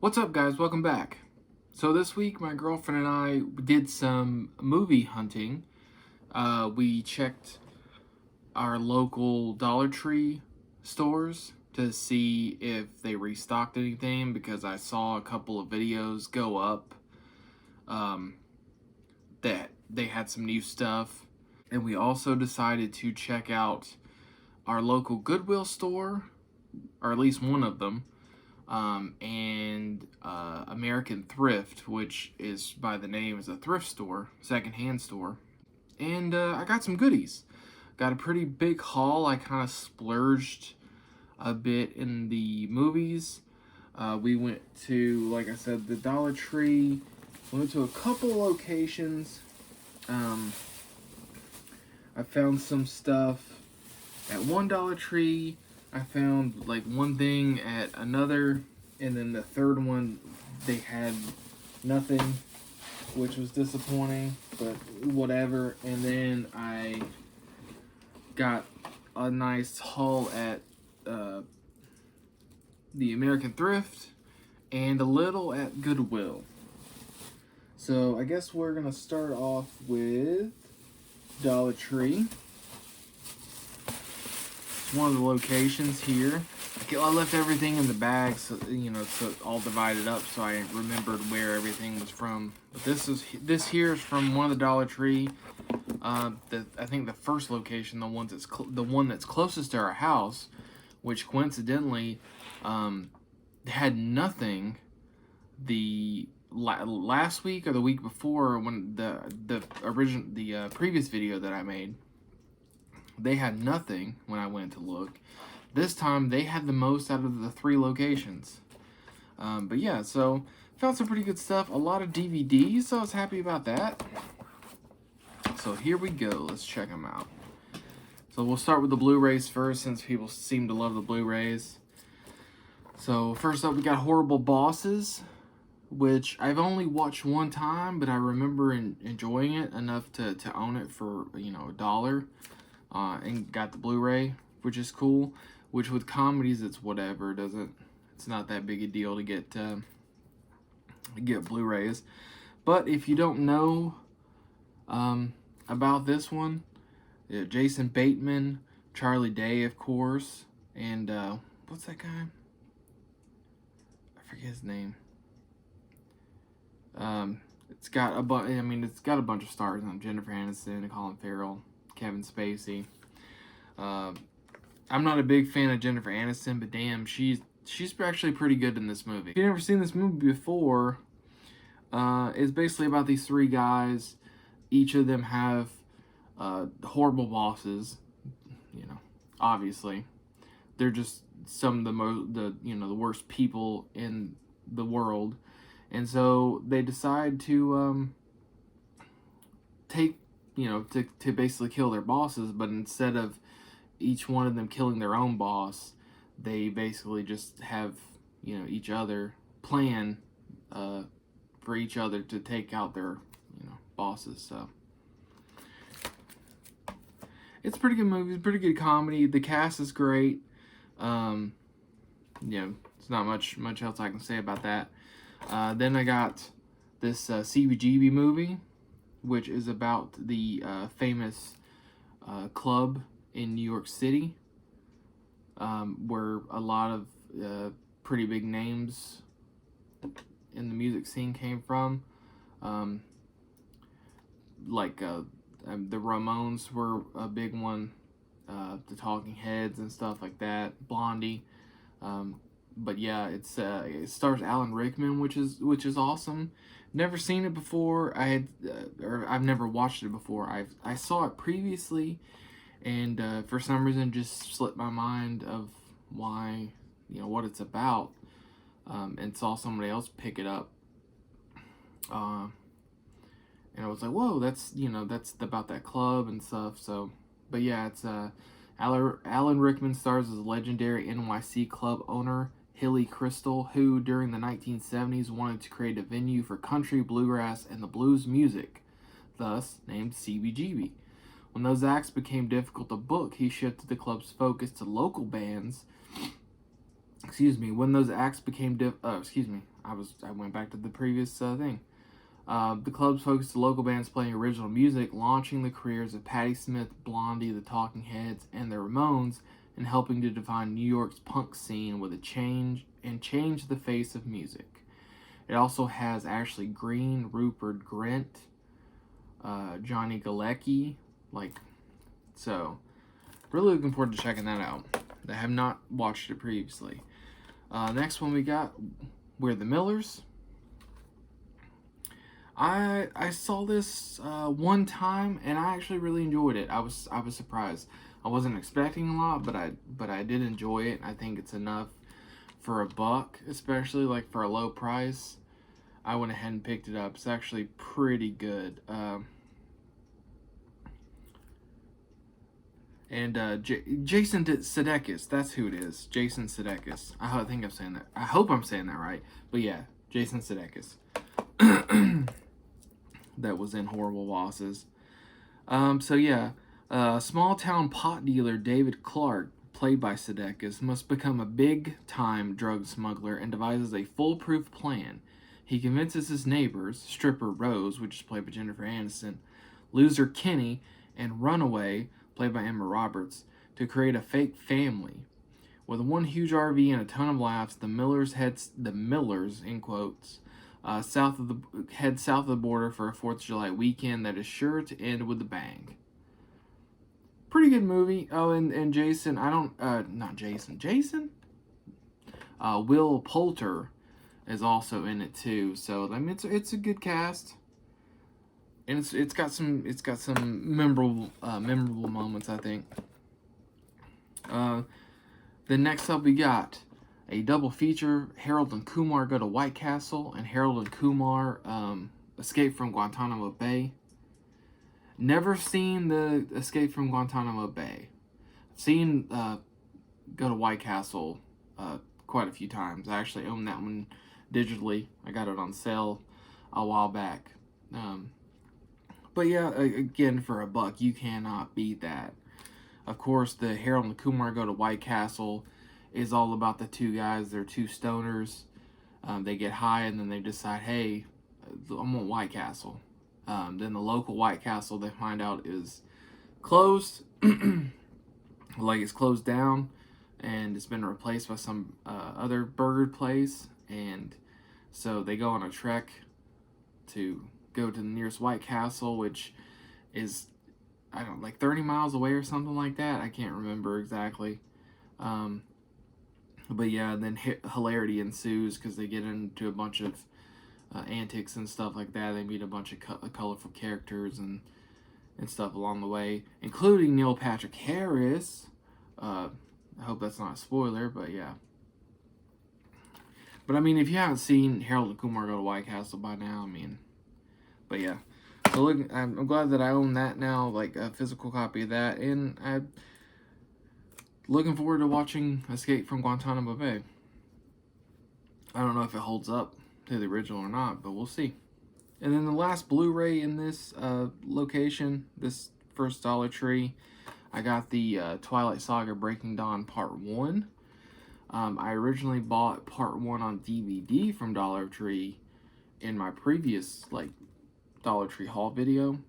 What's up, guys? Welcome back. So this week, my girlfriend and I did some movie hunting. We checked our local Dollar Tree stores to see if they restocked anything because I saw a couple of videos go up that they had some new stuff. And we also decided to check out our local Goodwill store, or at least one of them, and American Thrift, which is by the name is a thrift store, secondhand store. And I got some goodies. Got a pretty big haul. I kind of splurged a bit in the movies. We went to, like I said, the Dollar Tree. We went to a couple locations. I found some stuff at one Dollar Tree. I found like one thing at another, and then the third one they had nothing, which was disappointing, but whatever. And then I got a nice haul at the American Thrift and a little at Goodwill. So I guess we're gonna start off with Dollar Tree. One of the locations here. I left everything in the bag, so so all divided up, so I remembered where everything was from. But this here is from one of the Dollar Tree. I think the first location, the one that's closest to our house, which coincidentally had nothing. The last week or the week before, when the previous video that I made, they had nothing when I went to look. This time, they had the most out of the three locations. But yeah, so found some pretty good stuff. A lot of DVDs, so I was happy about that. So here we go. Let's check them out. So we'll start with the Blu-rays first, since people seem to love the Blu-rays. So first up, we got Horrible Bosses, which I've only watched one time, but I remember enjoying it enough to own it for $1. And got the Blu-ray, which is cool. Which with comedies, it's whatever. It's not that big a deal to get Blu-rays. But if you don't know about this one, Jason Bateman, Charlie Day, of course, and what's that guy? I forget his name. It's got a bunch of stars on Jennifer Aniston, Colin Farrell, Kevin Spacey. I'm not a big fan of Jennifer Aniston, but damn, she's actually pretty good in this movie. If you've never seen this movie before, it's basically about these three guys. Each of them have horrible bosses. Obviously, they're just some of the worst people in the world, and so they decide to to basically kill their bosses, but instead of each one of them killing their own boss, they basically just have, each other plan for each other to take out their, bosses. So it's a pretty good movie, pretty good comedy. The cast is great. There's not much else I can say about that. Then I got this CBGB movie, which is about the famous club in New York City, where a lot of pretty big names in the music scene came from. The Ramones were a big one, the Talking Heads and stuff like that, Blondie. But yeah, it stars Alan Rickman, which is awesome. Never seen it before. I've never watched it before. I saw it previously, and for some reason just slipped my mind of why, what it's about, and saw somebody else pick it up, and I was like, whoa, that's about that club and stuff. So, but yeah, it's Alan Rickman stars as a legendary NYC club owner, Hilly Crystal, who during the 1970s wanted to create a venue for country, bluegrass, and the blues music, thus named CBGB. When those acts became difficult to book, he shifted the club's focus to local bands when those acts became I went back to the previous thing. The clubs focused on local bands playing original music, launching the careers of Patti Smith, Blondie, the Talking Heads, and the Ramones, and helping to define New York's punk scene with a change the face of music. It also has Ashley Greene, Rupert Grint, Johnny Galecki, so really looking forward to checking that out. I have not watched it previously. Next one we got, We're the Millers. I saw this one time and I actually really enjoyed it. I was surprised. I wasn't expecting a lot, but I did enjoy it. I think it's enough for $1, especially like for a low price. I went ahead and picked it up. It's actually pretty good. Jason Sudeikis, that's who it is. Jason Sudeikis. I think I'm saying that. I hope I'm saying that right. But yeah, Jason Sudeikis. That was in Horrible Bosses. So yeah, small town pot dealer David Clark, played by Sudeikis, must become a big-time drug smuggler and devises a foolproof plan. He convinces his neighbors, stripper Rose, which is played by Jennifer Aniston, loser Kenny, and runaway, played by Emma Roberts, to create a fake family. With one huge RV and a ton of laughs, the Millers, in quotes, head south of the border for a 4th of July weekend that is sure to end with a bang. Pretty good movie. Oh, and Jason, Jason? Will Poulter is also in it too. So I mean, it's a good cast, and it's got some memorable moments, I think. Then next up we got a double feature: Harold and Kumar Go to White Castle, and Harold and Kumar Escape from Guantanamo Bay. Never seen the Escape from Guantanamo Bay. Seen Go to White Castle quite a few times. I actually own that one digitally. I got it on sale a while back. But yeah, again, for $1, you cannot beat that. Of course, the Harold and Kumar Go to White Castle is all about the two guys. They're two stoners. They get high and then they decide, hey, I want White Castle. Then the local White Castle, they find out, is closed. It's closed down, and it's been replaced by some other burger place. And so they go on a trek to go to the nearest White Castle, which is, 30 miles away or something like that. I can't remember exactly. But yeah, then hilarity ensues because they get into a bunch of antics and stuff like that. They meet a bunch of colorful characters and stuff along the way, including Neil Patrick Harris. I hope that's not a spoiler, but yeah. But I mean, if you haven't seen Harold and Kumar Go to White Castle by now, but yeah. So look, I'm glad that I own that now, like a physical copy of that, and I'm looking forward to watching Escape from Guantanamo Bay. I don't know if it holds up to the original or not, but we'll see. And then the last Blu-ray in this location, this first Dollar Tree, I got the Twilight Saga Breaking Dawn Part 1. I originally bought Part 1 on DVD from Dollar Tree in my previous Dollar Tree haul video.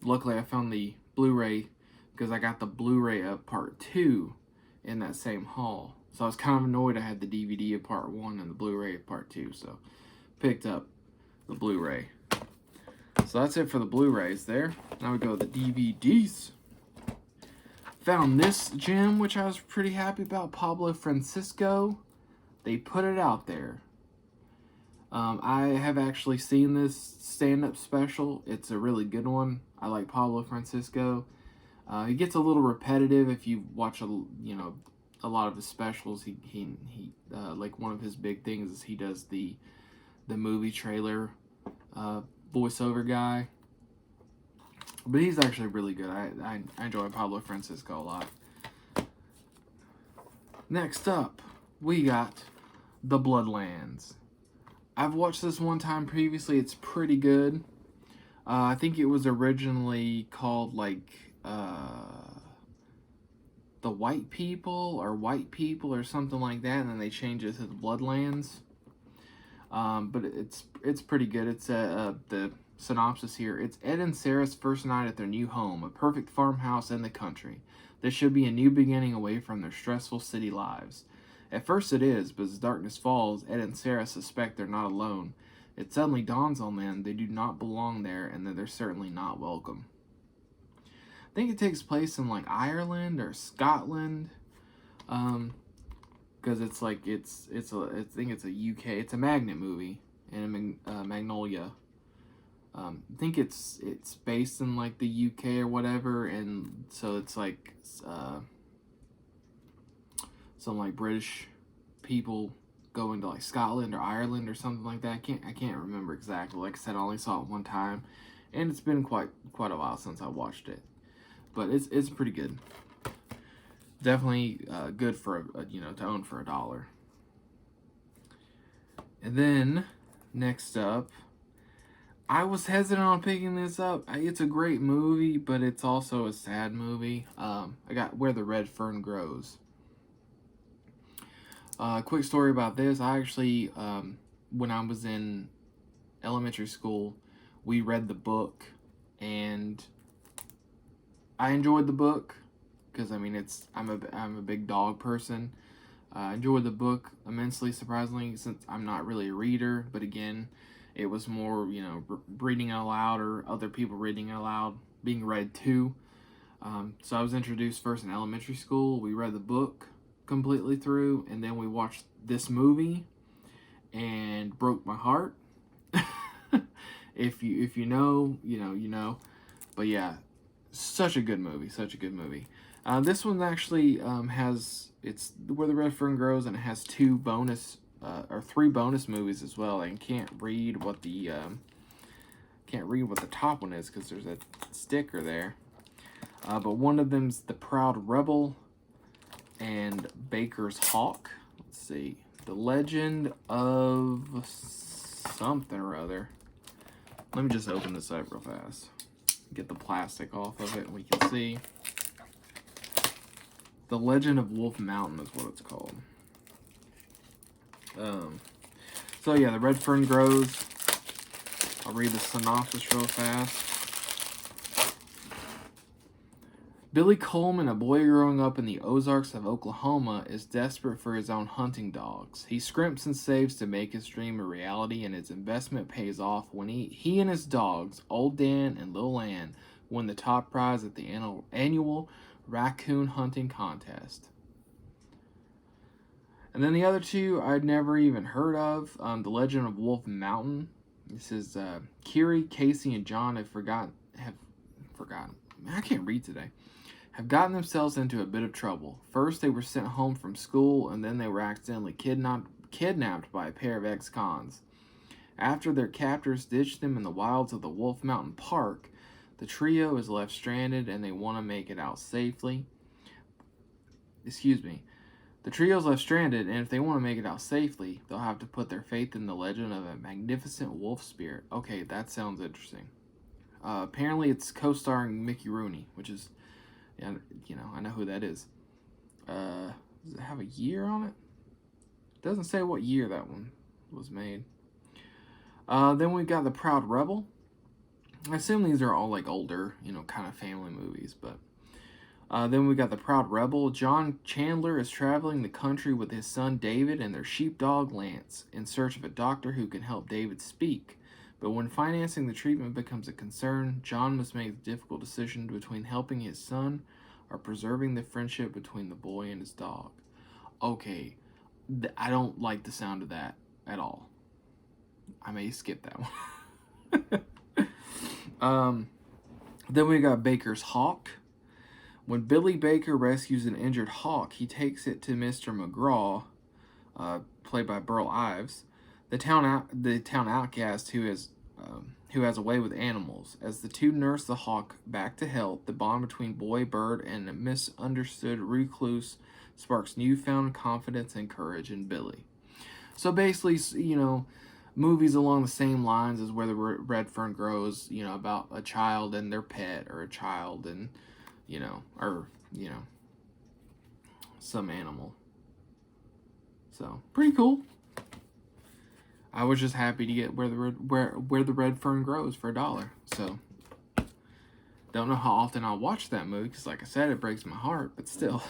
Luckily I found the Blu-ray because I got the Blu-ray of Part 2 in that same haul. So I was kind of annoyed I had the DVD of Part 1 and the Blu-ray of Part 2, so picked up the Blu-ray. So that's it for the Blu-rays there. Now we go to the DVDs. Found this gem, which I was pretty happy about, Pablo Francisco. They put it out there. I have actually seen this stand-up special. It's a really good one. I like Pablo Francisco. It gets a little repetitive if you watch a lot of his specials. He like one of his big things is he does the movie trailer voiceover guy. But he's actually really good. I enjoy Pablo Francisco a lot. Next up, we got The Bloodlands. I've watched this one time previously. It's pretty good. I think it was originally called The the White People or something like that, and then they change it to the Bloodlands. But it's pretty good. It's the synopsis here. It's Ed and Sarah's first night at their new home, a perfect farmhouse in the country. This should be a new beginning away from their stressful city lives. At first it is, but as darkness falls, Ed and Sarah suspect they're not alone. It suddenly dawns on them they do not belong there, and that they're certainly not welcome. I think it takes place in like Ireland or Scotland, because it's like I think it's a UK. It's a Magnet movie and Magnolia. I think it's based in like the UK or whatever, and so it's like some like British people going to like Scotland or Ireland or something like that. I can't remember exactly. Like I said, I only saw it one time, and it's been quite a while since I watched it. But it's pretty good. Definitely good for to own for $1. And then next up, I was hesitant on picking this up. It's a great movie, but it's also a sad movie. I got Where the Red Fern Grows. Quick story about this. I actually, when I was in elementary school, we read the book, and I enjoyed the book because I'm a big dog person. I enjoyed the book immensely, surprisingly, since I'm not really a reader. But again, it was more reading out loud or other people reading out loud, being read to. So I was introduced first in elementary school. We read the book completely through, and then we watched this movie, and broke my heart. If you know, you know. But yeah. Such a good movie. This one actually it's Where the Red Fern Grows, and it has 3 bonus movies as well. I can't read what the top one is because there's a sticker there. But one of them's The Proud Rebel and Baker's Hawk. Let's see, The Legend of something or other. Let me just open this up real fast. Get the plastic off of it, and we can see. The Legend of Wolf Mountain is what it's called. So yeah, The Red Fern Grows. I'll read the synopsis real fast. Billy Coleman, a boy growing up in the Ozarks of Oklahoma, is desperate for his own hunting dogs. He scrimps and saves to make his dream a reality, and his investment pays off when he and his dogs, Old Dan and Lil Ann, win the top prize at the annual raccoon hunting contest. And then the other 2 I'd never even heard of. The Legend of Wolf Mountain. This is Kiri, Casey, and John have forgotten. I can't read today. Have gotten themselves into a bit of trouble. First, they were sent home from school, and then they were accidentally kidnapped by a pair of ex-cons. After their captors ditched them in the wilds of the Wolf Mountain Park, the trio is left stranded, and they want to make it out safely. The trio's left stranded, and if they want to make it out safely, they'll have to put their faith in the legend of a magnificent wolf spirit. Okay, that sounds interesting. Apparently, it's co-starring Mickey Rooney, which is, I know who that is. Does it have a year on it? It doesn't say what year that one was made. Then we've got The Proud Rebel. I assume these are all like older, kind of family movies, but then we got The Proud Rebel. John Chandler is traveling the country with his son David and their sheepdog Lance in search of a doctor who can help David speak. But when financing the treatment becomes a concern, John must make the difficult decision between helping his son or preserving the friendship between the boy and his dog. Okay, I don't like the sound of that at all. I may skip that one. Then we got Baker's Hawk. When Billy Baker rescues an injured hawk, he takes it to Mr. McGraw, played by Burl Ives, the town outcast who has a way with animals. As the two nurse the hawk back to health, the bond between boy bird and a misunderstood recluse sparks newfound confidence and courage in Billy. So basically, movies along the same lines as Where the Red Fern Grows, about a child and their pet, or a child and, some animal. So pretty cool. I was just happy to get where the Red Fern Grows for $1. So don't know how often I'll watch that movie because, like I said, it breaks my heart. But still.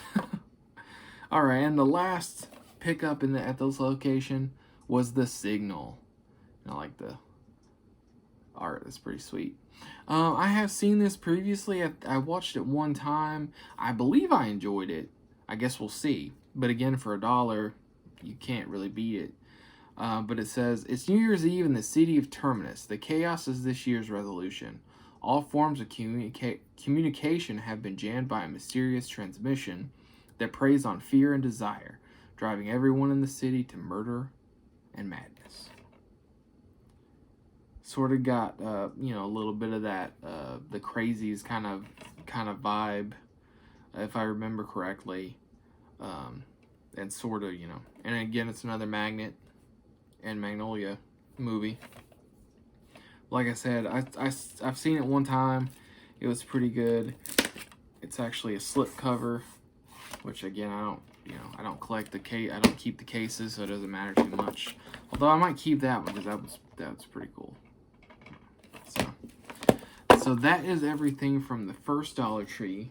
All right, and the last pickup at this location was the Signal. I like the art. It's pretty sweet. I have seen this previously. I watched it one time. I believe I enjoyed it. I guess we'll see. But again, for $1, you can't really beat it. But it says, it's New Year's Eve in the city of Terminus. The chaos is this year's resolution. All forms of communication have been jammed by a mysterious transmission that preys on fear and desire, driving everyone in the city to murder and madness. Sort of got, a little bit of that, the Crazies kind of vibe, if I remember correctly. And sort of, and again, it's another Magnet and Magnolia movie. Like I said, I've seen it one time. It was pretty good. It's actually a slip cover, which again, I don't collect the case. I don't keep the cases, so it doesn't matter too much. Although I might keep that one because that was pretty cool. So that is everything from the first Dollar Tree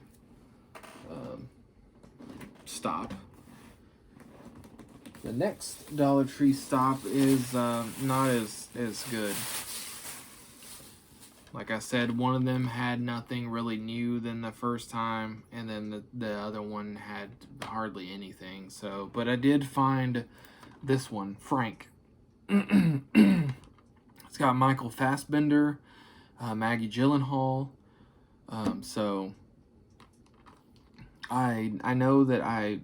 stop. The next Dollar Tree stop is not as good. Like I said, one of them had nothing really new than the first time, and then the other one had hardly anything. So, but I did find this one, Frank. It's got Michael Fassbender, Maggie Gyllenhaal. So I know that I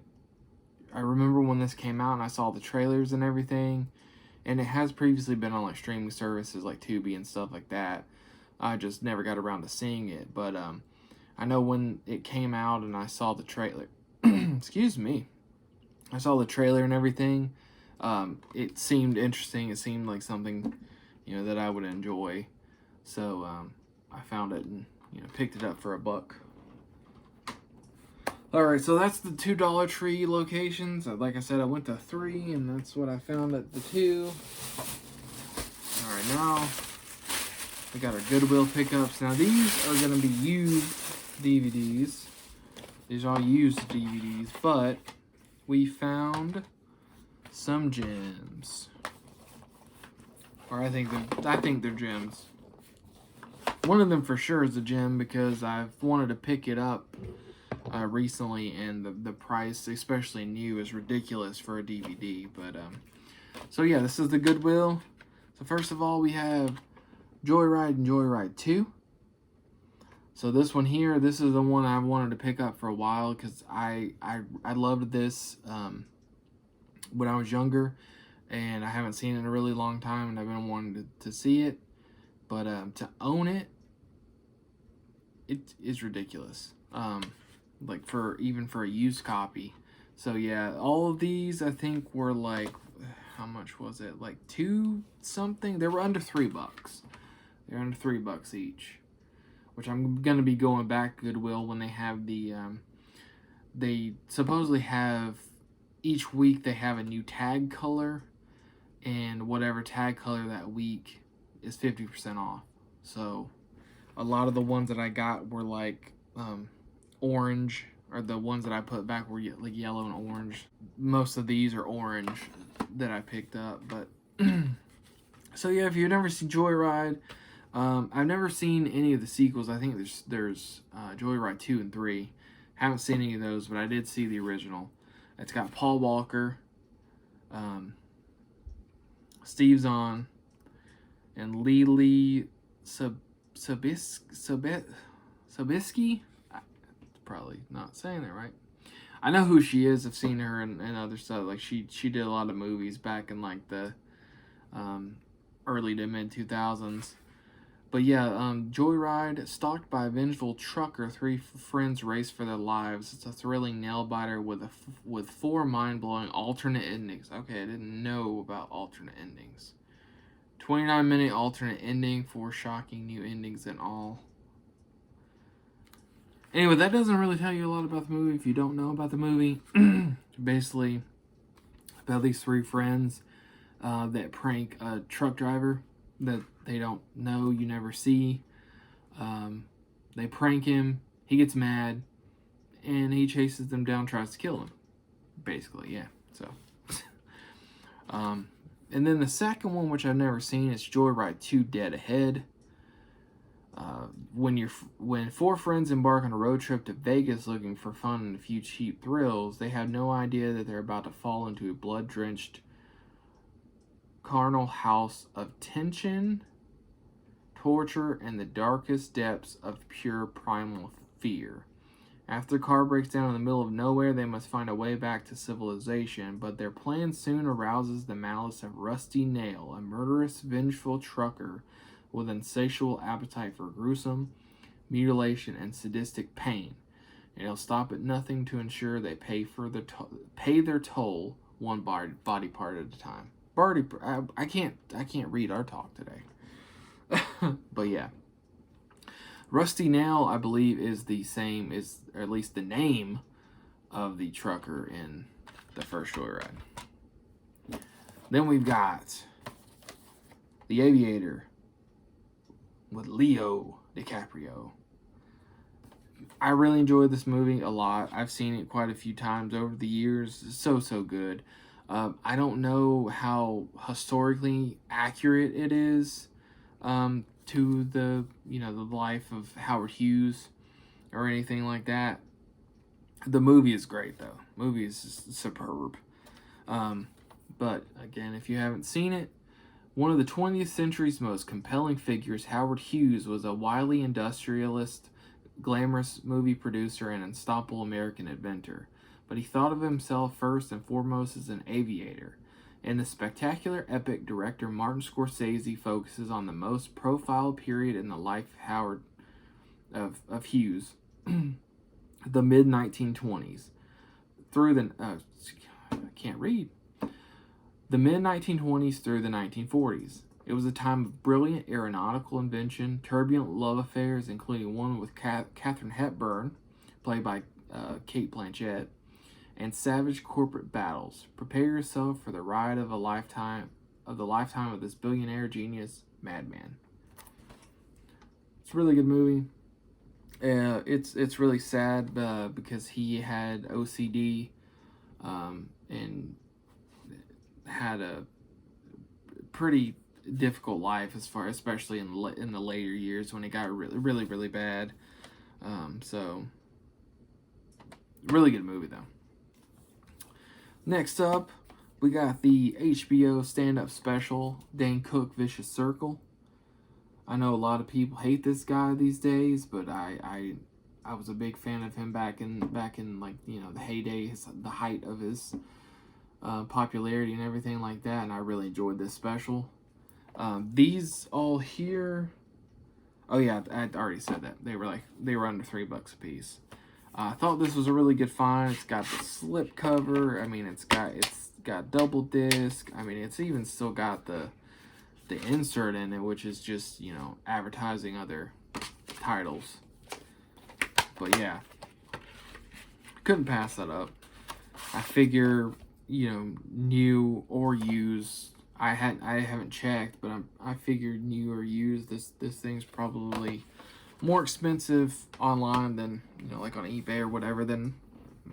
remember when this came out and I saw the trailers and everything, and it has previously been on like streaming services like Tubi and stuff like that. I just never got around to seeing it, but I know when it came out and I saw the trailer, excuse me, I saw the trailer and everything, it seemed interesting. It seemed like something, that I would enjoy. So I found it and picked it up for $1. All right, so that's the 2 Dollar Tree locations. Like I said, I went to 3, and that's what I found at the 2. All right, now we got our Goodwill pickups. Now these are going to be used DVDs. These are used DVDs, but we found some gems. Or I think they're gems. One of them for sure is a gem because I've wanted to pick it up recently, and the price, especially new, is ridiculous for a DVD. But so yeah, this is the Goodwill. So first of all, we have Joyride and Joyride 2. So this one here, this is the one I wanted to pick up for a while because I loved this when I was younger, and I haven't seen it in a really long time, and I've been wanting to see it. But to own it, it is ridiculous. Like even for a used copy. So yeah, all of these I think were like, how much was it? Like 2 something. They were under $3. They're under $3 each. Which I'm gonna be going back to Goodwill when they have the they supposedly have each week they have a new tag color, and whatever tag color that week is 50% off. So a lot of the ones that I got were like orange, or the ones that I put back were like yellow and orange. Most of these are orange that I picked up. But so yeah, if you've never seen Joyride, I've never seen any of the sequels. I think there's Joyride 2 and 3. Haven't seen any of those, but I did see the original. It's got Paul Walker, Steve Zahn, and Lily Sobieski. Probably not saying that right. I know who she is. I've seen her in other stuff. Like she did a lot of movies back in like the early to mid 2000s. But yeah, Joyride, stalked by a vengeful trucker, 3 friends race for their lives. It's a thrilling nail biter with 4 mind-blowing alternate endings. Okay, I didn't know about alternate endings. 29-minute alternate ending, 4 shocking new endings in all. Anyway, that doesn't really tell you a lot about the movie if you don't know about the movie. Basically, about these three friends that prank a truck driver that they don't know, you never see. They prank him, he gets mad, and he chases them down, tries to kill them. Basically, yeah. So, and then the second one, which I've never seen, is Joyride 2: Dead Ahead. When four friends embark on a road trip to Vegas looking for fun and a few cheap thrills, they have no idea that they're about to fall into a blood-drenched carnal house of tension, torture, and the darkest depths of pure primal fear. After the car breaks down in the middle of nowhere, they must find a way back to civilization, but their plan soon arouses the malice of Rusty Nail, a murderous, vengeful trucker with insatiable appetite for gruesome mutilation and sadistic pain, and he'll stop at nothing to ensure they pay their toll one body part at a time. I can't read our talk today, but yeah. Rusty Nail, I believe, is the same, or at least the name of the trucker in the first Joyride. Then we've got The Aviator with Leo DiCaprio. I really enjoyed this movie a lot. I've seen it quite a few times over the years. It's so good. I don't know how historically accurate it is to the life of Howard Hughes or anything like that. The movie is great though. The movie is superb. But again, if you haven't seen it, one of the 20th century's most compelling figures, Howard Hughes was a wily industrialist, glamorous movie producer, and unstoppable American inventor. But he thought of himself first and foremost as an aviator. In the spectacular epic, director Martin Scorsese focuses on the most profile period in the life of Hughes, the mid-1920s, through the the mid-1920s through the 1940s. It was a time of brilliant aeronautical invention, turbulent love affairs, including one with Katharine Hepburn, played by Cate Blanchett, and savage corporate battles. Prepare yourself for the ride of the lifetime of this billionaire genius madman. It's a really good movie. It's really sad because he had OCD and had a pretty difficult life especially in the later years when it got really bad. So really good movie though. Next up, we got the HBO stand-up special, Dane Cook Vicious Circle. I know a lot of people hate this guy these days, but I was a big fan of him back in like, the heyday, the height of his popularity and everything like that, and I really enjoyed this special. These all here, oh yeah, I already said that. They were under $3 a piece. I thought this was a really good find. It's got the slip cover. I mean, it's got double disc. I mean, it's even still got the insert in it, which is just, advertising other titles. But yeah, couldn't pass that up. I figure, new or used, I haven't checked, but I figured new or used, this thing's probably more expensive online than, like on eBay or whatever, than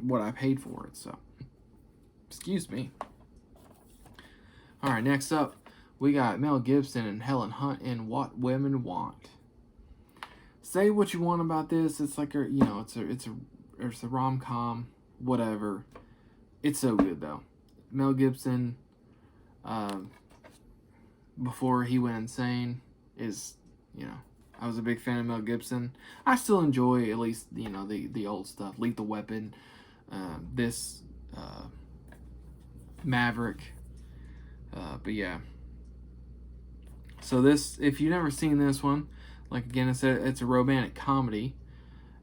what I paid for it. So, excuse me. All right, next up, we got Mel Gibson and Helen Hunt in What Women Want. Say what you want about this. It's like it's a rom-com, whatever. It's so good though. Mel Gibson, before he went insane, is, I was a big fan of Mel Gibson. I still enjoy at least, the old stuff. Lethal Weapon, Maverick. But yeah. So this, if you've never seen this one, like again, it's a romantic comedy.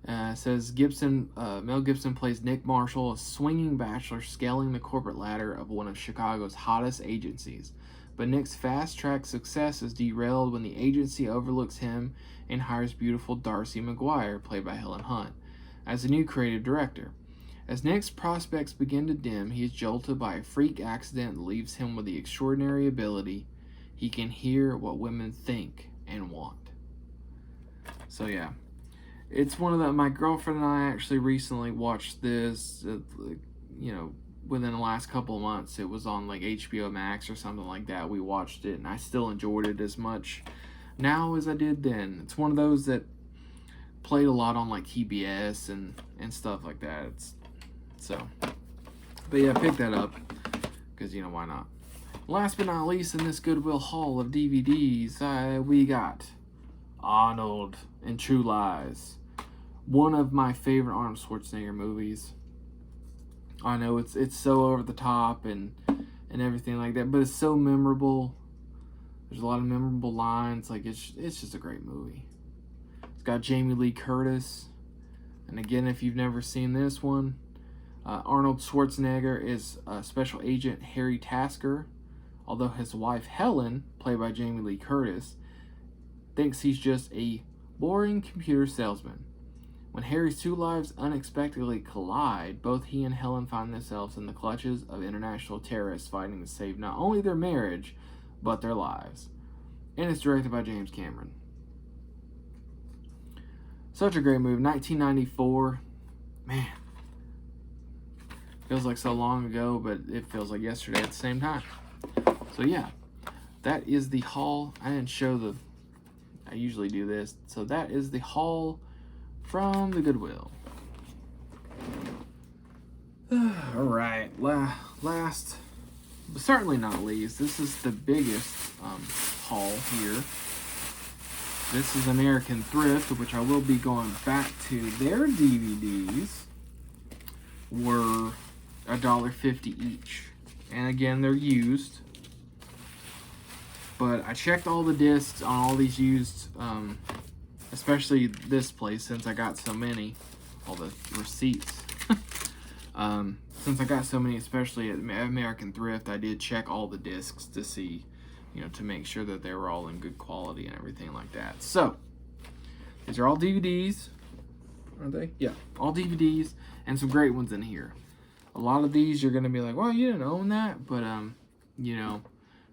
It says Mel Gibson plays Nick Marshall, a swinging bachelor scaling the corporate ladder of one of Chicago's hottest agencies. But Nick's fast-track success is derailed when the agency overlooks him and hires beautiful Darcy McGuire, played by Helen Hunt. as a new creative director. As Nick's prospects begin to dim, he is jolted by a freak accident that leaves him with the extraordinary ability he can hear what women think and want. So yeah, it's one of the, my girlfriend and I actually recently watched this, within the last couple of months. It was on like HBO Max or something like that. We watched it and I still enjoyed it as much now as I did then. It's one of those that played a lot on like TBS and stuff like that. But yeah, pick that up because why not. Last but not least, in this Goodwill haul of DVDs, we got Arnold and True Lies, one of my favorite Arnold Schwarzenegger movies. I know it's so over the top and everything like that, but it's so memorable. There's a lot of memorable lines. Like it's just a great movie. It's got Jamie Lee Curtis, and again, if you've never seen this one, Arnold Schwarzenegger is Special Agent Harry Tasker, although his wife Helen, played by Jamie Lee Curtis, thinks he's just a boring computer salesman. When Harry's two lives unexpectedly collide, both he and Helen find themselves in the clutches of international terrorists fighting to save not only their marriage, but their lives. And it's directed by James Cameron. Such a great movie. 1994. Man. Feels like so long ago, but it feels like yesterday at the same time. So yeah, that is the haul. I didn't show I usually do this. So that is the haul from the Goodwill. Alright, last, but certainly not least, this is the biggest haul here. This is American Thrift, which I will be going back to. Their DVDs were $1.50 each. And again, they're used. But I checked all the discs on all these used, especially this place, since I got so many, all the receipts. Since I got so many, especially at American Thrift, I did check all the discs to see, to make sure that they were all in good quality and everything like that. So, these are all DVDs, aren't they? Yeah, all DVDs, and some great ones in here. A lot of these you're going to be like, well, you didn't own that, but,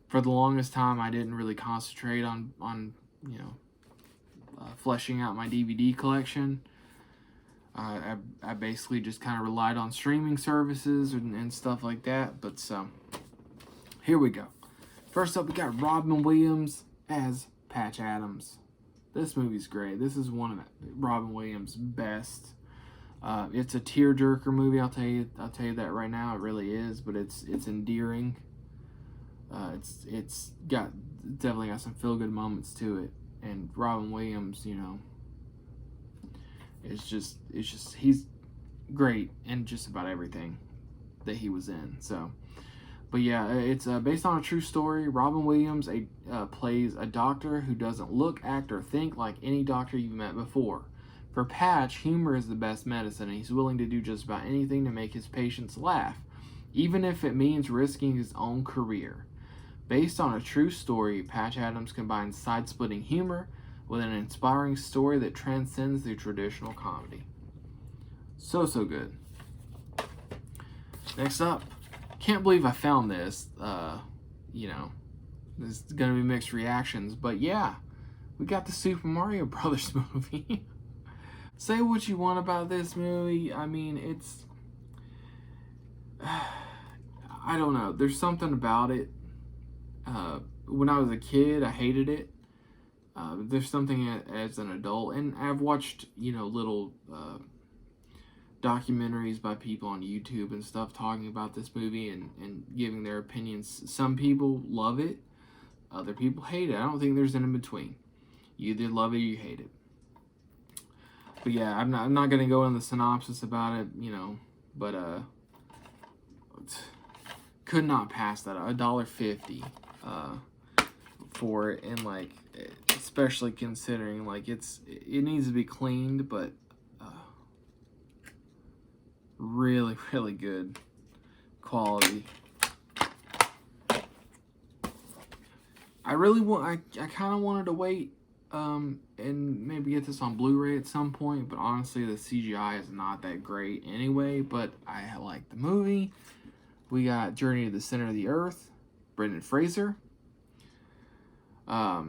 for the longest time, I didn't really concentrate on fleshing out my DVD collection. I basically just kind of relied on streaming services and stuff like that. But so, here we go. First up, we got Robin Williams as Patch Adams. This movie's great. This is one of Robin Williams' best. It's a tearjerker movie. I'll tell you that right now. It really is, but it's endearing. It's definitely got some feel good moments to it, and Robin Williams, it's just he's great in just about everything that he was in. So, but yeah, it's based on a true story. Robin Williams plays a doctor who doesn't look, act, or think like any doctor you've met before. For Patch, humor is the best medicine, and he's willing to do just about anything to make his patients laugh, even if it means risking his own career. Based on a true story, Patch Adams combines side-splitting humor with an inspiring story that transcends the traditional comedy. So good. Next up, can't believe I found this. There's gonna be mixed reactions, but yeah, we got the Super Mario Brothers movie. Say what you want about this movie. I mean, it's... I don't know. There's something about it. When I was a kid, I hated it. There's something as an adult, and I've watched, little documentaries by people on YouTube and stuff talking about this movie and giving their opinions. Some people love it, other people hate it. I don't think there's an in-between. You either love it or you hate it. But yeah, I'm not gonna go in the synopsis about it, but could not pass that. $1.50 for it, and like, especially considering like it needs to be cleaned, but really good quality. I kind of wanted to wait and maybe get this on Blu-ray at some point, but honestly the CGI is not that great anyway, but I like the movie. We got Journey to the Center of the Earth, Brendan Fraser. I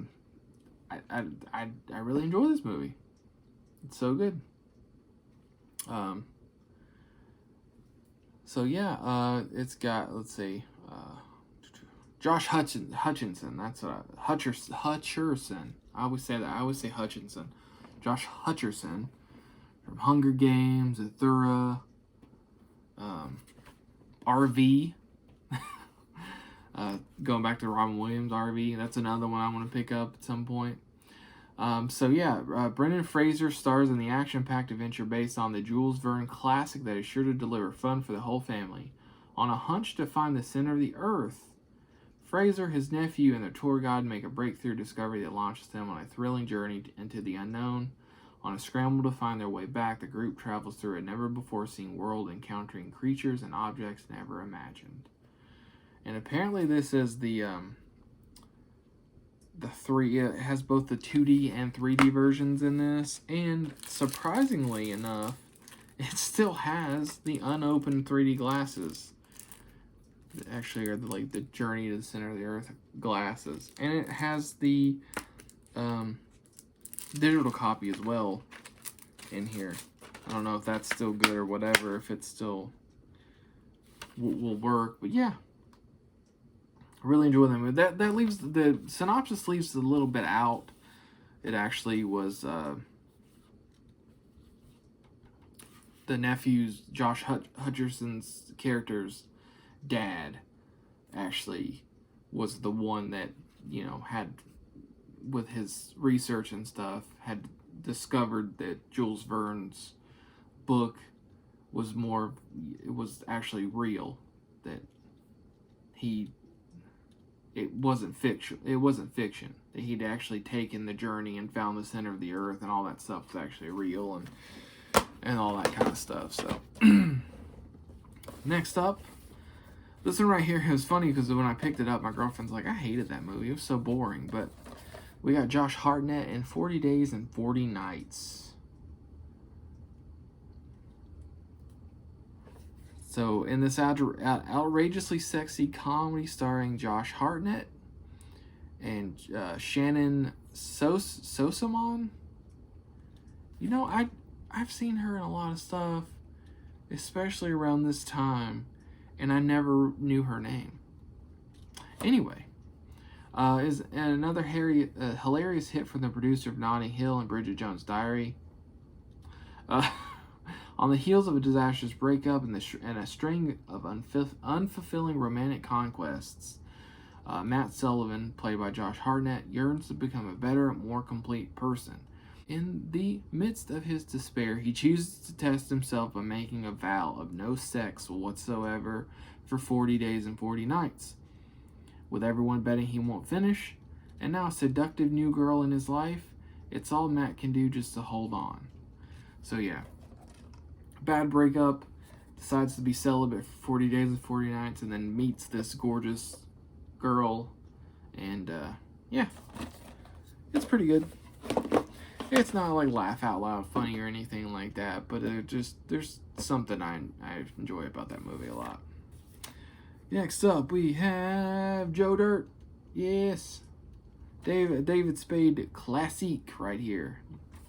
really enjoy this movie. It's so good. So yeah, it's got, let's see, Josh Hutcherson. That's what Hutcherson. I always say that. I always say Hutchinson. Josh Hutcherson from Hunger Games, Athura, RV. Going back to Robin Williams, RV. That's another one I want to pick up at some point. So yeah, Brendan Fraser stars in the action-packed adventure based on the Jules Verne classic that is sure to deliver fun for the whole family. On a hunch to find the center of the earth, Fraser, his nephew, and their tour guide make a breakthrough discovery that launches them on a thrilling journey into the unknown. On a scramble to find their way back, the group travels through a never-before-seen world, encountering creatures and objects never imagined. And apparently this is the three. It has both the 2D and 3D versions in this, and surprisingly enough, it still has the unopened 3D glasses. Actually, are like the Journey to the Center of the Earth glasses, and it has the digital copy as well in here. I don't know if that's still good or whatever, if it still will work, but yeah, I really enjoy them. That leaves the synopsis leaves a little bit out. It actually was the nephew's, Josh Hutcherson's character's dad actually was the one that, you know, had, with his research and stuff, had discovered that Jules Verne's book was it was actually real, that it wasn't fiction, that he'd actually taken the journey and found the center of the earth, and all that stuff was actually real, and all that kind of stuff. So next up, this one right here is funny because when I picked it up, my girlfriend's like, I hated that movie. It was so boring. But we got Josh Hartnett in 40 Days and 40 Nights. So in this outrageously sexy comedy starring Josh Hartnett and Shannon Sosamon. You know, I've seen her in a lot of stuff, especially around this time, and I never knew her name. Anyway, is another hilarious hit from the producer of Notting Hill and Bridget Jones' Diary. On the heels of a disastrous breakup and a string of unfulfilling romantic conquests, Matt Sullivan, played by Josh Hartnett, yearns to become a better, more complete person. In the midst of his despair, he chooses to test himself by making a vow of no sex whatsoever for 40 days and 40 nights. With everyone betting he won't finish, and now a seductive new girl in his life, it's all Matt can do just to hold on. So yeah, bad breakup, decides to be celibate for 40 days and 40 nights, and then meets this gorgeous girl, and yeah, it's pretty good. It's not like laugh out loud funny or anything like that, but there's something I enjoy about that movie a lot. Next up, we have Joe Dirt. Yes, David Spade classic right here.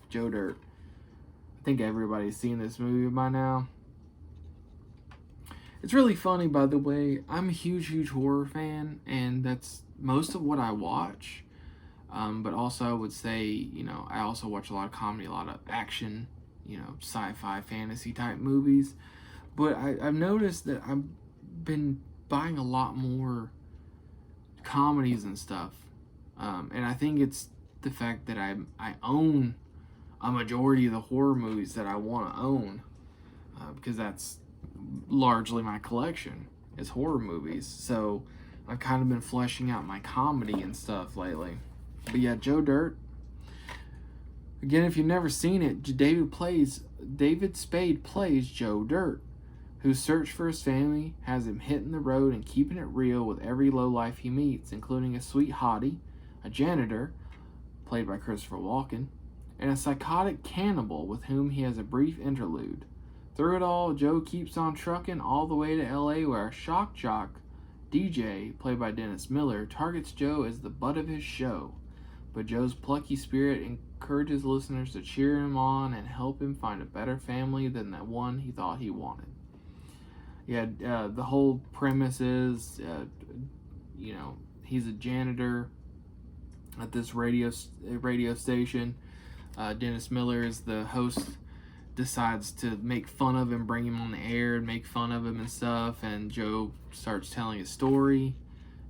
Joe Dirt. I think everybody's seen this movie by now. It's really funny, by the way. I'm a huge horror fan, and that's most of what I watch. But also I would say, you know, I also watch a lot of comedy, a lot of action, you know, sci-fi, fantasy type movies. But I've noticed that I've been buying a lot more comedies and stuff. And I think it's the fact that I own a majority of the horror movies that I want to own. Because that's largely my collection, is horror movies. So I've kind of been fleshing out my comedy and stuff lately. But yeah, Joe Dirt. Again, if you've never seen it, David Spade plays Joe Dirt, whose search for his family has him hitting the road and keeping it real with every lowlife he meets, including a sweet hottie, a janitor, played by Christopher Walken, and a psychotic cannibal with whom he has a brief interlude. Through it all, Joe keeps on trucking all the way to LA, where a shock jock, DJ, played by Dennis Miller, targets Joe as the butt of his show. But Joe's plucky spirit encourages listeners to cheer him on and help him find a better family than the one he thought he wanted. Yeah, the whole premise is, he's a janitor at this radio station. Dennis Miller is the host, decides to make fun of him, bring him on the air and make fun of him and stuff, and Joe starts telling his story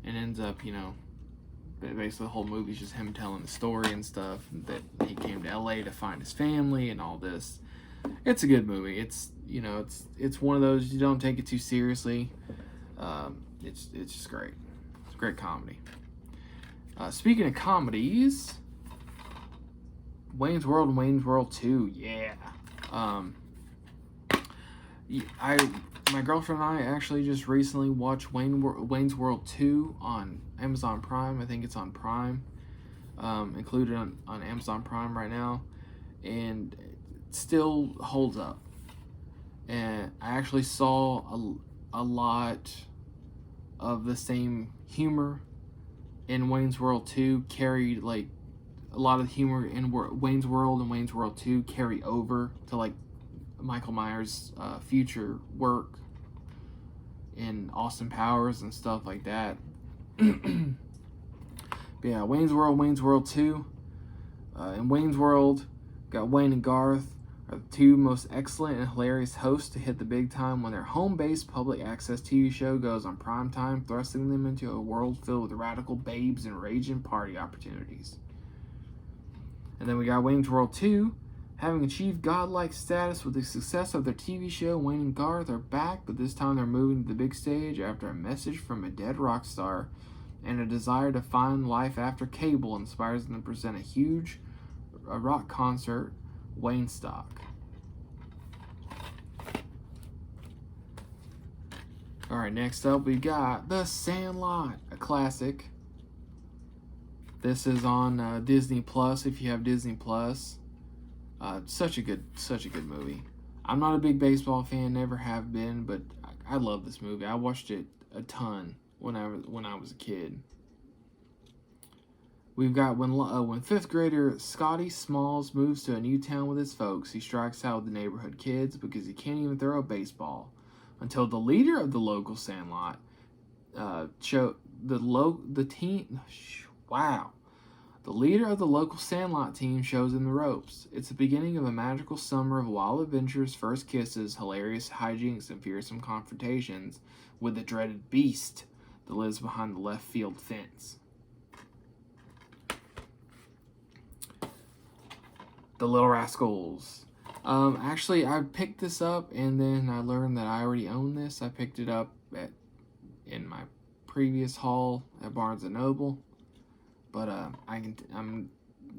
and ends up, basically the whole movie is just him telling the story and stuff, that he came to LA to find his family and all this. It's a good movie. It's one of those, you don't take it too seriously. It's just great. It's a great comedy. Speaking of comedies, Wayne's World and Wayne's World 2, yeah. My girlfriend and I actually just recently watched Wayne's World 2 on Amazon Prime. I think it's on Prime, included on Amazon Prime right now, and it still holds up. And I actually saw a lot of the same humor in Wayne's World 2 carried, like, a lot of the humor in Wayne's World and Wayne's World 2 carry over to, like, Michael Myers' future work in Austin Powers and stuff like that. But yeah, Wayne's World 2. In Wayne's World, got Wayne and Garth are the two most excellent and hilarious hosts to hit the big time when their home-based public access TV show goes on prime time, thrusting them into a world filled with radical babes and raging party opportunities. And then we got Wayne's World 2. Having achieved godlike status with the success of their TV show, Wayne and Garth are back, but this time they're moving to the big stage after a message from a dead rock star and a desire to find life after cable inspires them to present a rock concert, Wayne Stock. Alright, next up we got The Sandlot, a classic. This is on Disney Plus if you have Disney Plus. Such a good movie. I'm not a big baseball fan, never have been, but I love this movie. I watched it a ton when I was a kid. We've got when fifth grader Scotty Smalls moves to a new town with his folks, he strikes out with the neighborhood kids because he can't even throw a baseball. Until the leader of the local Sandlot The leader of the local Sandlot team shows him the ropes. It's the beginning of a magical summer of wild adventures, first kisses, hilarious hijinks, and fearsome confrontations with the dreaded beast that lives behind the left field fence. The Little Rascals. Actually, I picked this up, and then I learned that I already own this. I picked it up in my previous haul at Barnes & Noble. But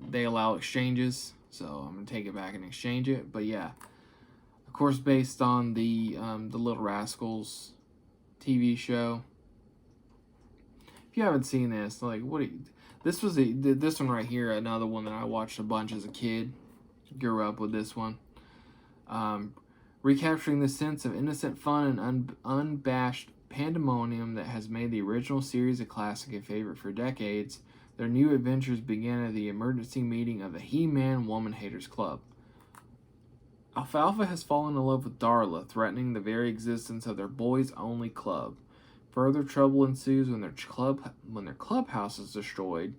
they allow exchanges, so I'm gonna take it back and exchange it. But yeah, of course, based on the Little Rascals TV show. If you haven't seen this, like, this one right here, another one that I watched a bunch as a kid. Grew up with this one. Recapturing the sense of innocent fun and unabashed pandemonium that has made the original series a classic and favorite for decades. Their new adventures begin at the emergency meeting of the He-Man Woman Haters Club. Alfalfa has fallen in love with Darla, threatening the very existence of their boys-only club. Further trouble ensues when their clubhouse is destroyed,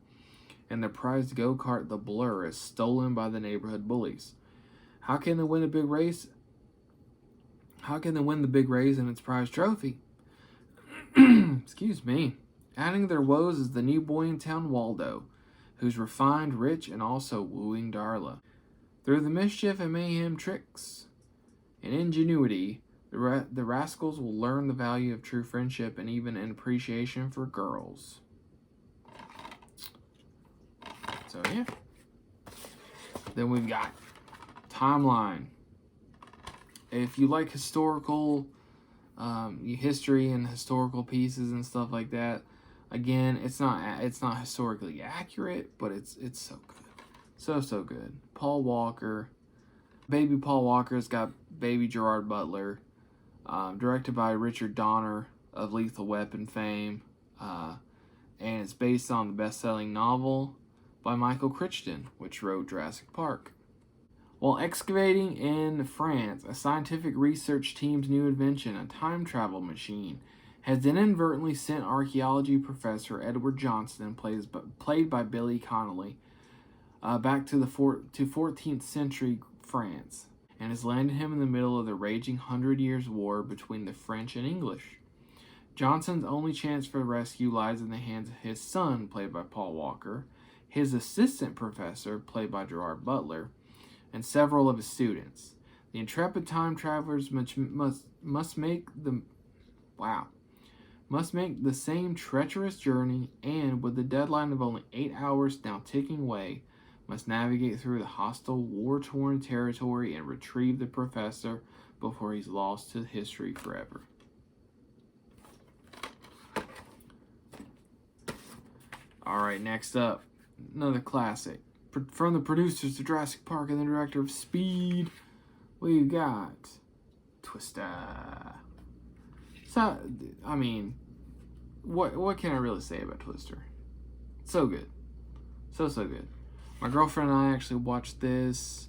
and their prized go-kart, the Blur, is stolen by the neighborhood bullies. How can they win the big race? How can they win the big race and its prize trophy? Excuse me. Adding their woes is the new boy in town, Waldo, who's refined, rich, and also wooing Darla. Through the mischief and mayhem, tricks, and ingenuity, the Rascals will learn the value of true friendship and even an appreciation for girls. So yeah. Then we've got Timeline. If you like historical history and historical pieces and stuff like that, again, it's not historically accurate, but it's so good. So good. Paul Walker. Baby Paul Walker's got baby Gerard Butler. Directed by Richard Donner of Lethal Weapon fame. And it's based on the best-selling novel by Michael Crichton, which wrote Jurassic Park. While excavating in France, a scientific research team's new invention, a time travel machine, has inadvertently sent archaeology professor Edward Johnston, played by Billy Connolly, back to 14th century France, and has landed him in the middle of the raging 100 Years' War between the French and English. Johnson's only chance for rescue lies in the hands of his son, played by Paul Walker, his assistant professor, played by Gerard Butler, and several of his students. The intrepid time travelers must make the same treacherous journey, and with the deadline of only 8 hours now ticking away, must navigate through the hostile, war-torn territory and retrieve the professor before he's lost to history forever. Alright, next up, another classic. From the producers of Jurassic Park and the director of Speed, we got Twister. So, I mean, what can I really say about Twister? So good. So good. My girlfriend and I actually watched this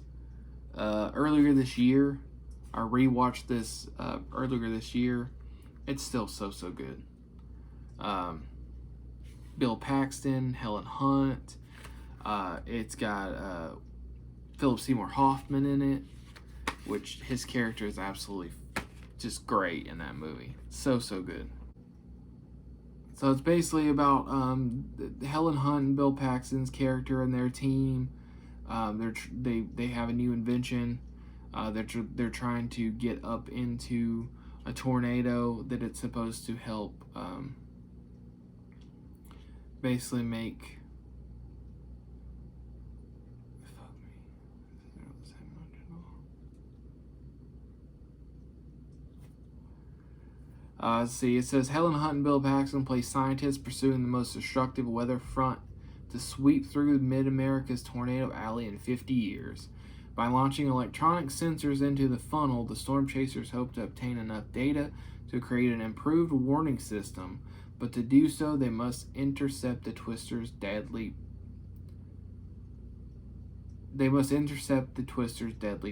earlier this year. I rewatched this earlier this year. It's still so good. Bill Paxton, Helen Hunt. It's got Philip Seymour Hoffman in it, which his character is absolutely just great in that movie. So good. So it's basically about Helen Hunt and Bill Paxton's character and their team. They have a new invention. They're trying to get up into a tornado that it's supposed to help basically make. Let's see, it says Helen Hunt and Bill Paxton play scientists pursuing the most destructive weather front to sweep through mid-America's tornado alley in 50 years. By launching electronic sensors into the funnel, the storm chasers hope to obtain enough data to create an improved warning system, but to do so, they must intercept the Twister's deadly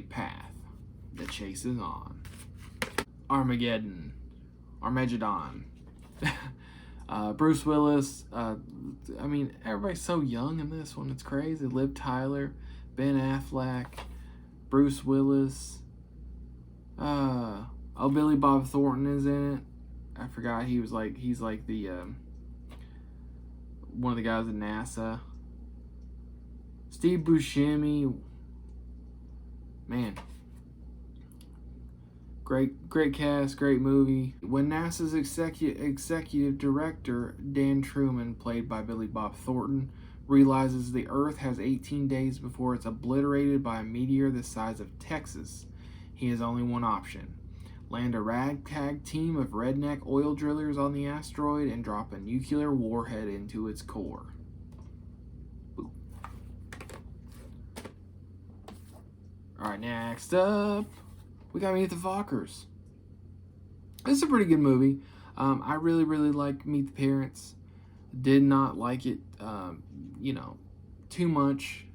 path. The chase is on. Armageddon. Bruce Willis. I mean, everybody's so young in this one. It's crazy. Liv Tyler, Ben Affleck, Bruce Willis. Billy Bob Thornton is in it. I forgot he's like the one of the guys at NASA. Steve Buscemi. Man. Great cast, great movie. When NASA's executive director, Dan Truman, played by Billy Bob Thornton, realizes the Earth has 18 days before it's obliterated by a meteor the size of Texas, he has only one option. Land a ragtag team of redneck oil drillers on the asteroid and drop a nuclear warhead into its core. Boop. Alright, next up, we got Meet the Fockers. It's a pretty good movie. I really like Meet the Parents. Did not like it, too much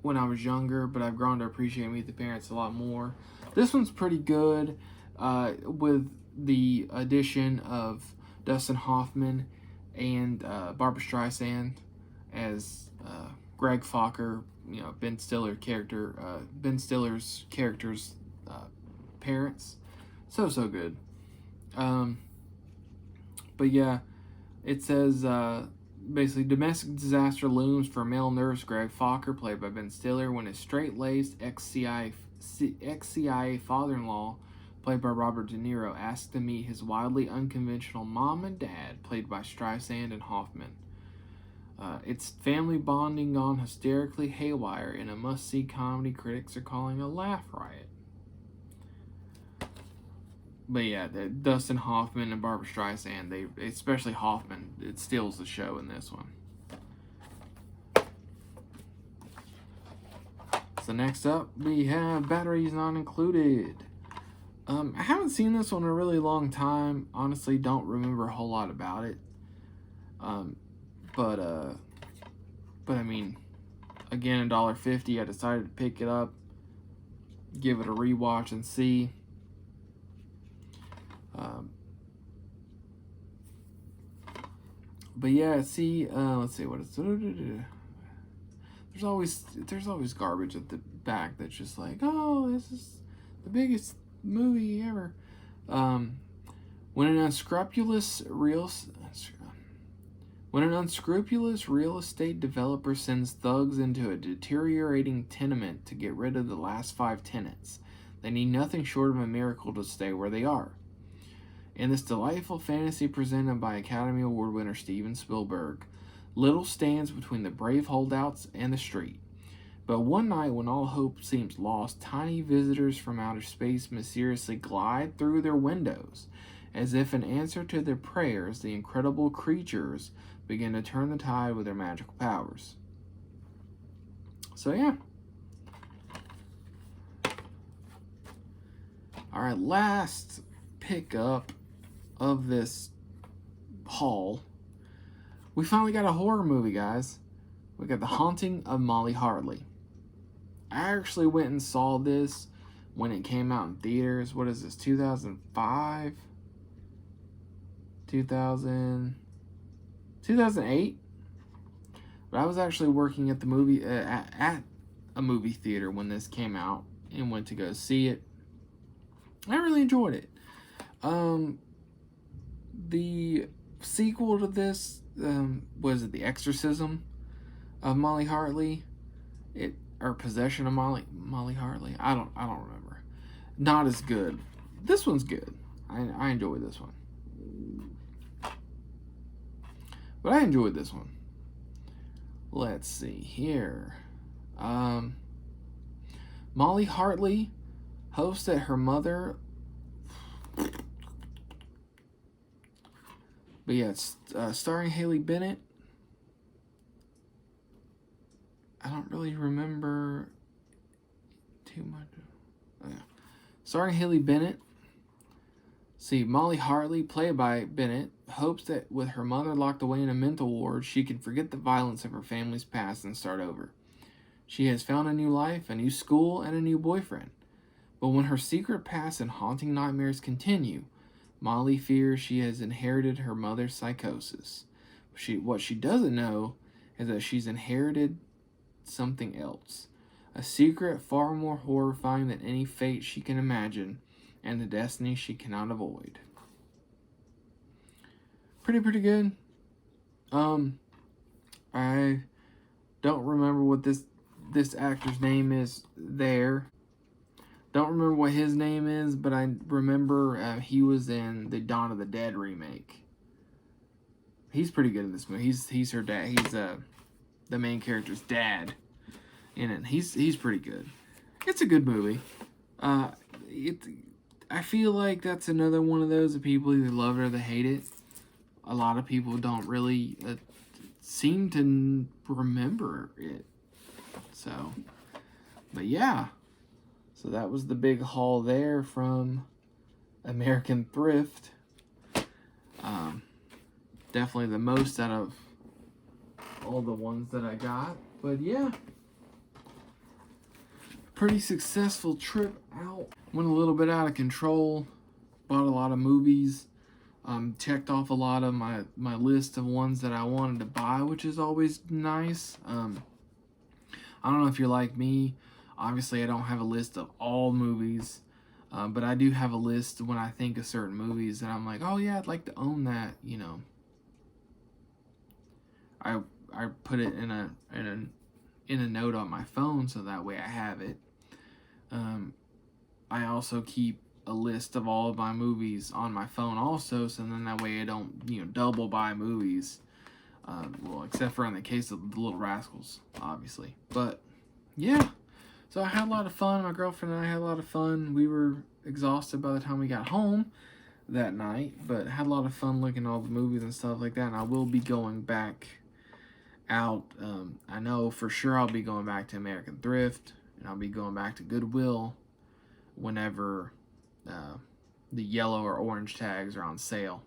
when I was younger, but I've grown to appreciate Meet the Parents a lot more. This one's pretty good, with the addition of Dustin Hoffman and Barbra Streisand as Greg Focker, Ben Stiller's character's parents. So good. But yeah, it says basically domestic disaster looms for male nurse Greg Focker, played by Ben Stiller, when his straight-laced ex-CIA father-in-law, played by Robert De Niro, asks to meet his wildly unconventional mom and dad, played by Streisand and Hoffman. It's family bonding gone hysterically haywire in a must-see comedy critics are calling a laugh riot. But yeah, Dustin Hoffman and Barbra Streisand, especially Hoffman, it steals the show in this one. So next up, we have Batteries Not Included. I haven't seen this one in a really long time. Honestly, don't remember a whole lot about it. But I mean, again, $1.50. I decided to pick it up, give it a rewatch, and see. But yeah, see, let's see what it's. There's always garbage at the back that's just like, oh, this is the biggest movie ever. When an unscrupulous real estate developer sends thugs into a deteriorating tenement to get rid of the last 5 tenants, they need nothing short of a miracle to stay where they are. In this delightful fantasy presented by Academy Award winner Steven Spielberg, little stands between the brave holdouts and the street. But one night when all hope seems lost, tiny visitors from outer space mysteriously glide through their windows. As if in answer to their prayers, the incredible creatures begin to turn the tide with their magical powers. So yeah. Alright, last pickup of this haul. We finally got a horror movie, guys. We got The Haunting of Molly Hartley. I actually went and saw this when it came out in theaters. What is this, 2005? 2008? But I was actually working at the movie at a movie theater when this came out and went to go see it. I really enjoyed it. The sequel to this was it The Exorcism of Molly Hartley? Or Possession of Molly Hartley? I don't remember. Not as good. This one's good. I enjoyed this one. But I enjoyed this one. Let's see here. Molly Hartley hopes that her mother. But yeah, it's starring Haley Bennett. I don't really remember too much. Oh, yeah. Starring Haley Bennett. See, Molly Hartley, played by Bennett, hopes that with her mother locked away in a mental ward, she can forget the violence of her family's past and start over. She has found a new life, a new school, and a new boyfriend. But when her secret past and haunting nightmares continue, Molly fears she has inherited her mother's psychosis. What she doesn't know is that she's inherited something else. A secret far more horrifying than any fate she can imagine, and the destiny she cannot avoid. Pretty good. I don't remember what this actor's name is there. Don't remember what his name is, but I remember he was in the Dawn of the Dead remake. He's pretty good in this movie. He's her dad. He's the main character's dad in it. He's pretty good. It's a good movie. I feel like that's another one of those that people either love it or they hate it. A lot of people don't really seem to remember it. So, but yeah. So that was the big haul there from American Thrift. Definitely the most out of all the ones that I got. But yeah. Pretty successful trip out. Went a little bit out of control. Bought a lot of movies. Checked off a lot of my list of ones that I wanted to buy, which is always nice. I don't know if you're like me. Obviously, I don't have a list of all movies, but I do have a list when I think of certain movies that I'm like, oh yeah, I'd like to own that. You know, I put it in a note on my phone so that way I have it. I also keep a list of all of my movies on my phone also, so then that way I don't double buy movies. Well, except for in the case of the Little Rascals, obviously. But yeah. So I had a lot of fun. My girlfriend and I had a lot of fun. We were exhausted by the time we got home that night, but had a lot of fun looking at all the movies and stuff like that. And I will be going back out. I know for sure I'll be going back to American Thrift and I'll be going back to Goodwill whenever the yellow or orange tags are on sale.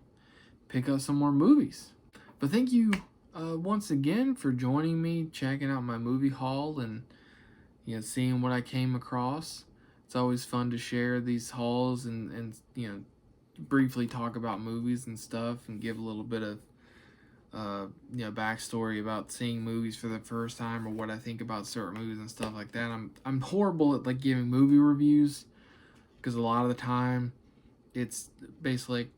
Pick up some more movies. But thank you once again for joining me, checking out my movie haul, and seeing what I came across. It's always fun to share these hauls and briefly talk about movies and stuff, and give a little bit of backstory about seeing movies for the first time, or what I think about certain movies and stuff like that. I'm horrible at giving movie reviews, because a lot of the time it's basically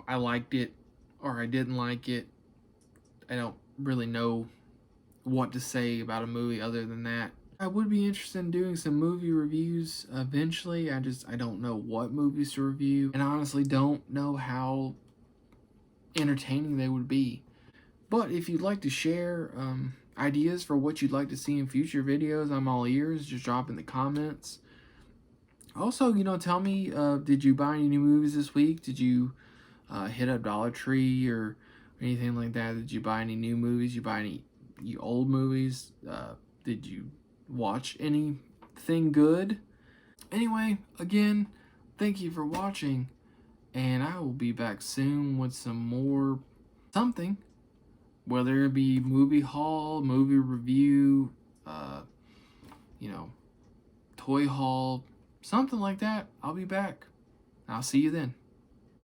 I liked it or I didn't like it. I don't really know what to say about a movie other than that. I would be interested in doing some movie reviews eventually. I don't know what movies to review, and I honestly don't know how entertaining they would be. But if you'd like to share ideas for what you'd like to see in future videos, I'm all ears. Just drop in the comments. Also, tell me, did you buy any new movies this week? Did you hit up Dollar Tree or anything like that? Did you buy any new movies? You buy any old movies? Did you watch anything good? Anyway, again, thank you for watching, and I will be back soon with some more something, whether it be movie haul, movie review, toy haul, something like that. I'll be back. I'll see you then.